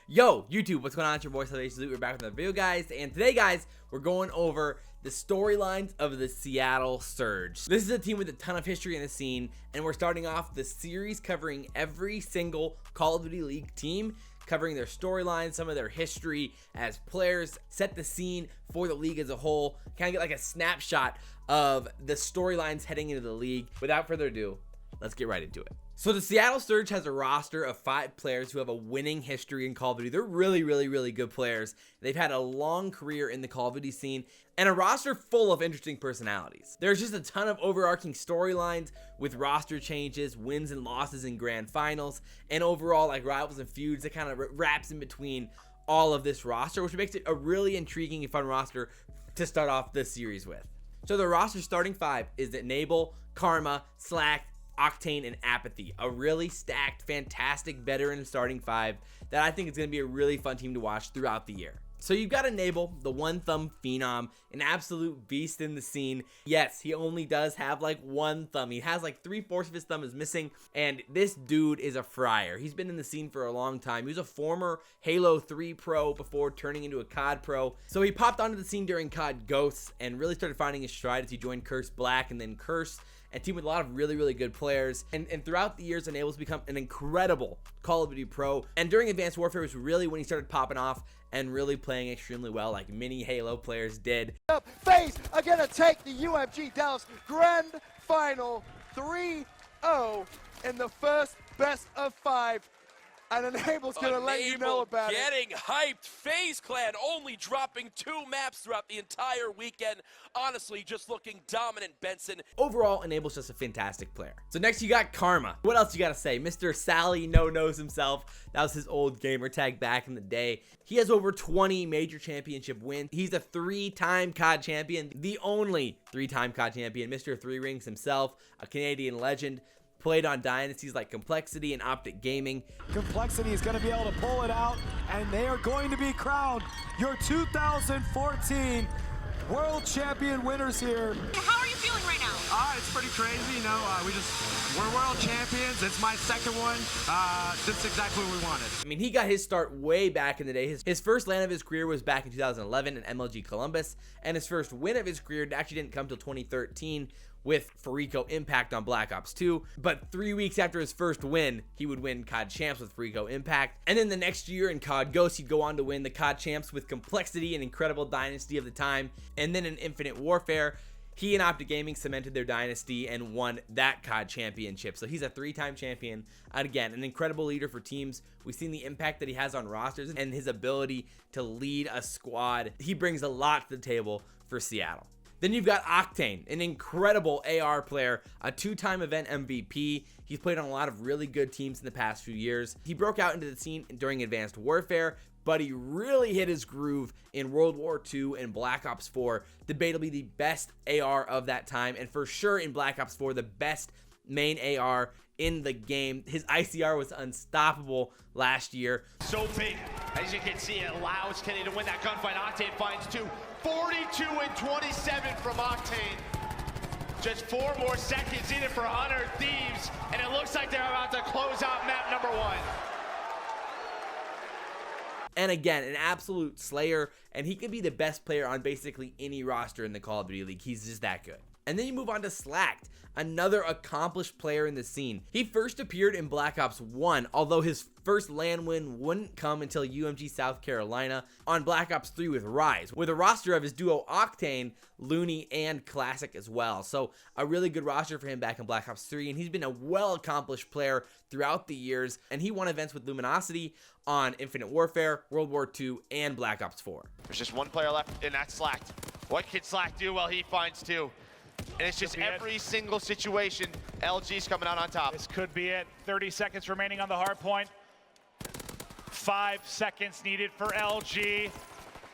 Yo, YouTube, what's going on? It's your boy SalvationsElite. We're back with another video, guys. And today, guys, we're going over the storylines of the Seattle Surge. This is a team with a ton of history in the scene, and we're starting off the series covering every single Call of Duty League team, covering their storylines, some of their history as players, set the scene for the league as a whole, kind of get like a snapshot of the storylines heading into the league. Without further ado, let's get right into it. So the Seattle Surge has a roster of 5 players who have a winning history in Call of Duty. They're really good players. They've had a long career in the Call of Duty scene and a roster full of interesting personalities. There's just a ton of overarching storylines with roster changes, wins and losses in grand finals, and overall like rivals and feuds that kind of wraps in between all of this roster, which makes it a really intriguing and fun roster to start off this series with. So the roster starting 5 is Enable, Karma, Slack, Octane, and Apathy. A really stacked, fantastic veteran starting 5 that I think is going to be a really fun team to watch throughout the year. So you've got Enable, the one thumb phenom, an absolute beast in the scene. Yes, he only does have like one thumb. He has like 3/4 of his thumb is missing, and this dude is a fryer. He's been in the scene for a long time. He was a former Halo 3 pro before turning into a CoD pro. So he popped onto the scene during CoD Ghosts and really started finding his stride as he joined Curse Black and then Curse, and teamed with a lot of really good players. And throughout the years, Enable's become an incredible Call of Duty pro. And during Advanced Warfare was really when he started popping off and really playing extremely well, like many Halo players did. FaZe are gonna take the UMG Dallas Grand Final 3-0 in the first best of 5. And Enable's gonna let you know about it. Getting hyped. FaZe Clan only dropping 2 maps throughout the entire weekend. Honestly, just looking dominant, Benson. Overall, Enable's just a fantastic player. So next you got Karma. What else you gotta say? Mr. Sally No-Knows himself. That was his old gamer tag back in the day. He has over 20 major championship wins. He's a 3-time CoD champion. The only 3-time CoD champion. Mr. 3 Rings himself. A Canadian legend. Played on dynasties like Complexity and OpTic Gaming. Complexity is going to be able to pull it out, and they are going to be crowned your 2014 World Champion winners here. How are you feeling right now? It's pretty crazy, you know. We're world champions. It's my second one. This is exactly what we wanted. I mean, he got his start way back in the day. His first LAN of his career was back in 2011 in MLG Columbus, and his first win of his career actually didn't come till 2013 with Farico Impact on Black Ops 2, but 3 weeks after his first win, he would win CoD Champs with Farico Impact, and then the next year in CoD Ghosts, he'd go on to win the CoD Champs with Complexity, an incredible dynasty of the time, and then in Infinite Warfare, he and OpTic Gaming cemented their dynasty and won that CoD championship. So he's a 3-time champion. And again, an incredible leader for teams. We've seen the impact that he has on rosters and his ability to lead a squad. He brings a lot to the table for Seattle. Then you've got Octane, an incredible AR player, a 2-time event MVP. He's played on a lot of really good teams in the past few years. He broke out into the scene during Advanced Warfare, but he really hit his groove in World War II and Black Ops 4, debatably the best AR of that time, and for sure in Black Ops 4, the best main AR in the game. His ICR was unstoppable last year. So big, as you can see, it allows Kenny to win that gunfight. Octane finds 2. 42 and 27 from Octane. Just 4 more seconds in it for Hunter Thieves, and it looks like they're about to close out map number 1. And again, an absolute slayer, and he could be the best player on basically any roster in the Call of Duty League. He's just that good. And then you move on to Slacked, another accomplished player in the scene. He first appeared in Black Ops 1, although his first LAN win wouldn't come until UMG South Carolina on Black Ops 3 with Rise, with a roster of his duo Octane, Looney, and Classic as well. So a really good roster for him back in Black Ops 3, and he's been a well-accomplished player throughout the years, and he won events with Luminosity on Infinite Warfare, World War II, and Black Ops 4. There's just one player left, and that's Slacked. What can Slack do? Well, he finds 2. And it's just every single situation, LG's coming out on top. This could be it. 30 seconds remaining on the hard point. 5 seconds needed for LG.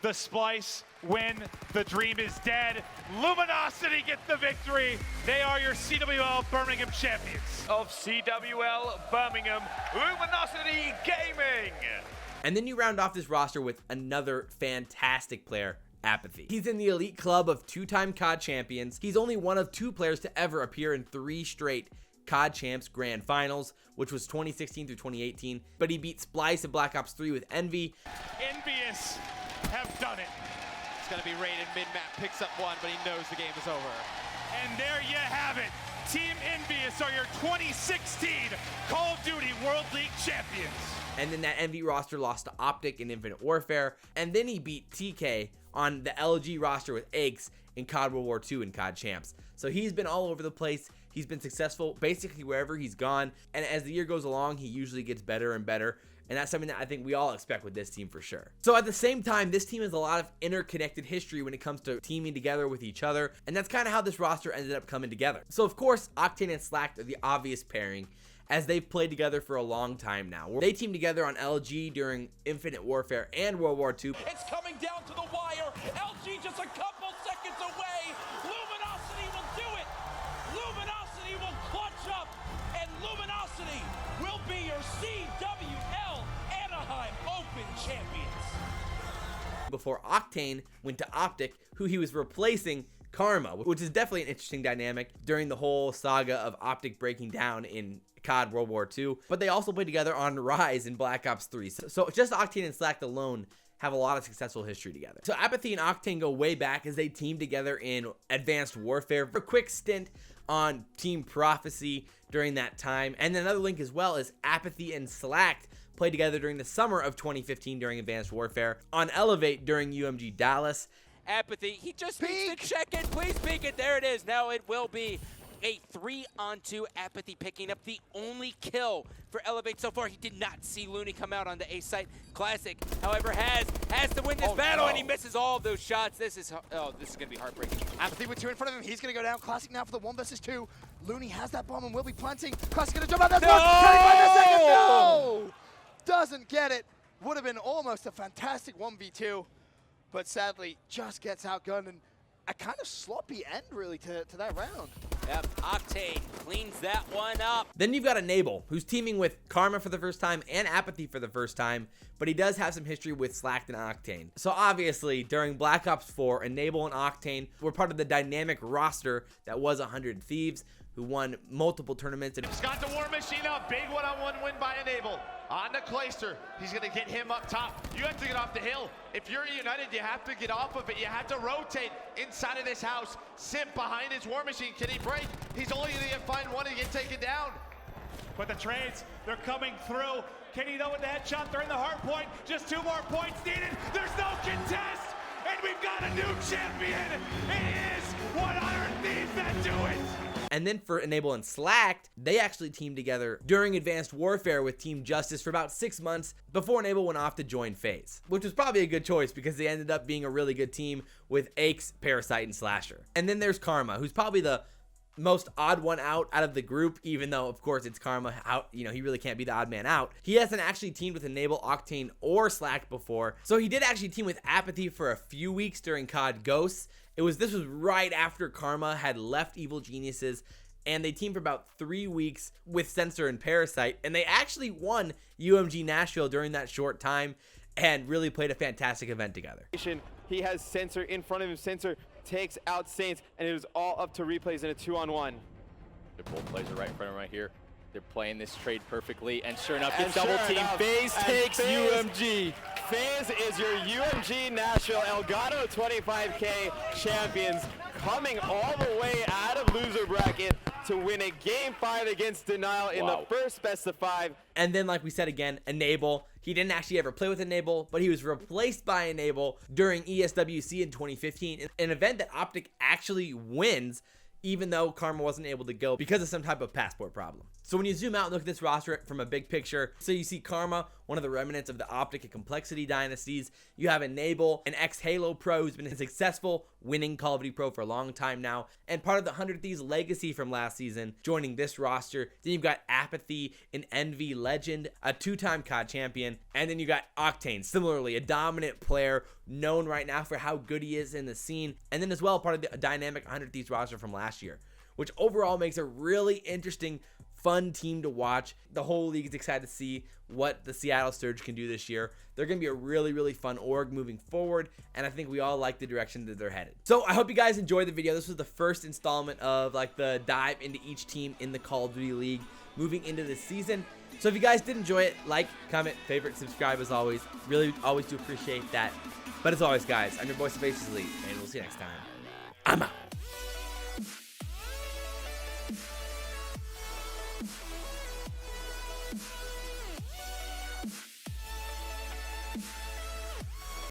The splice win. The dream is dead. Luminosity get the victory. They are your CWL Birmingham champions. Of CWL Birmingham, Luminosity Gaming. And then you round off this roster with another fantastic player, Apathy. He's in the elite club of 2-time CoD champions. He's only one of 2 players to ever appear in 3 straight CoD Champs Grand Finals, which was 2016 through 2018, but he beat Splice in Black Ops 3 with Envy. Envious have done it. It's going to be rated mid-map, picks up one, but he knows the game is over. And there you have it. Team Envious are your 2016 Call of Duty World League champions. And then that Envy roster lost to OpTic in Infinite Warfare, and then he beat TK on the LG roster with Aches in CoD World War II and CoD Champs. So he's been all over the place. He's been successful basically wherever he's gone, and as the year goes along, he usually gets better and better. And that's something that I think we all expect with this team for sure. So at the same time, this team has a lot of interconnected history when it comes to teaming together with each other. And that's kind of how this roster ended up coming together. So of course, Octane and Slacked are the obvious pairing, as they've played together for a long time now. They teamed together on LG during Infinite Warfare and World War II. It's coming down to the wire. LG just a couple seconds away. Luminosity will do it. Luminosity will clutch up, and Luminosity will be your CWL Anaheim Open champions. Before Octane went to OpTic, who he was replacing Karma, which is definitely an interesting dynamic during the whole saga of OpTic breaking down in CoD World War II. But they also played together on Rise in Black Ops 3. So just Octane and Slacked alone have a lot of successful history together. So Apathy and Octane go way back as they teamed together in Advanced Warfare for a quick stint on Team Prophecy during that time. And then another link as well is Apathy and Slacked played together during the summer of 2015 during Advanced Warfare, on Elevate during UMG Dallas. Apathy, he just needs to check in. Please peek it. There it is. Now it will be a 3-on-2. Apathy picking up the only kill for Elevate so far. He did not see Looney come out on the A site. Classic, however, has to win this battle, and he misses all of those shots. This is going to be heartbreaking. Apathy with 2 in front of him. He's going to go down. Classic now for the 1 versus 2. Looney has that bomb and will be planting. Classic going to jump out. That's one. Can he find the second? No! Doesn't get it. Would have been almost a fantastic 1v2, but sadly just gets outgunned, and a kind of sloppy end really to that round. Yep, Octane cleans that one up. Then you've got Enable, who's teaming with Karma for the first time and Apathy for the first time, but he does have some history with Slacked and Octane. So obviously, during Black Ops 4, Enable and Octane were part of the dynamic roster that was 100 Thieves, who won multiple tournaments. And He's got the War Machine up. Big one-on-one win by Enable. On to Clayster. He's going to get him up top. You have to get off the hill. If you're United, you have to get off of it. You have to rotate inside of this house. Simp behind his War Machine. Can he break? He's only going to find one and get taken down. But the trades, they're coming through. Can he though with the headshot? They're in the hard point. Just 2 more points needed. There's no contest. And we've got a new champion. It is 100 Thieves that do it. And then for Enable and Slacked, they actually teamed together during Advanced Warfare with Team Justice for about 6 months before Enable went off to join FaZe, which was probably a good choice because they ended up being a really good team with Aches, Parasite, and Slasher. And then there's Karma, who's probably the most odd one out of the group, even though of course it's Karma out, you know, he really can't be the odd man out. He hasn't actually teamed with Enable, Octane, or Slacked before, so he did actually team with Apathy for a few weeks during CoD Ghosts. This was right after Karma had left Evil Geniuses, and they teamed for about 3 weeks with Censor and Parasite, and they actually won UMG Nashville during that short time and really played a fantastic event together. He has Censor in front of him. Censor takes out Saints, and it was all up to replays in a 2-on-1. The bull plays are right in front of him right here. They're playing this trade perfectly, and sure enough, it's double team. FaZe takes UMG. FaZe is your UMG Nashville Elgato 25K champions, coming all the way out of loser bracket to win a Game 5 against Denial in the first best of 5. And then, like we said again, Enable. He didn't actually ever play with Enable, but he was replaced by Enable during ESWC in 2015, an event that OpTic actually wins, even though Karma wasn't able to go because of some type of passport problem. So when you zoom out and look at this roster from a big picture, so you see Karma, one of the remnants of the OpTic and Complexity dynasties. You have Enable, an ex-Halo pro who's been a successful, winning Call of Duty pro for a long time now, and part of the 100 Thieves legacy from last season, joining this roster. Then you've got Apathy, an Envy legend, a 2-time CoD champion, and then you got Octane, similarly a dominant player, known right now for how good he is in the scene, and then as well part of the dynamic 100 Thieves roster from last year, which overall makes a really interesting fun team to watch. The whole league is excited to see what the Seattle Surge can do this year. They're going to be a really, really fun org moving forward, and I think we all like the direction that they're headed. So I hope you guys enjoyed the video. This was the first installment of like the dive into each team in the Call of Duty League moving into this season. So if you guys did enjoy it, like, comment, favorite, subscribe as always. Really always do appreciate that. But as always, guys, I'm your boy SalvationsElite, and we'll see you next time. I'm out.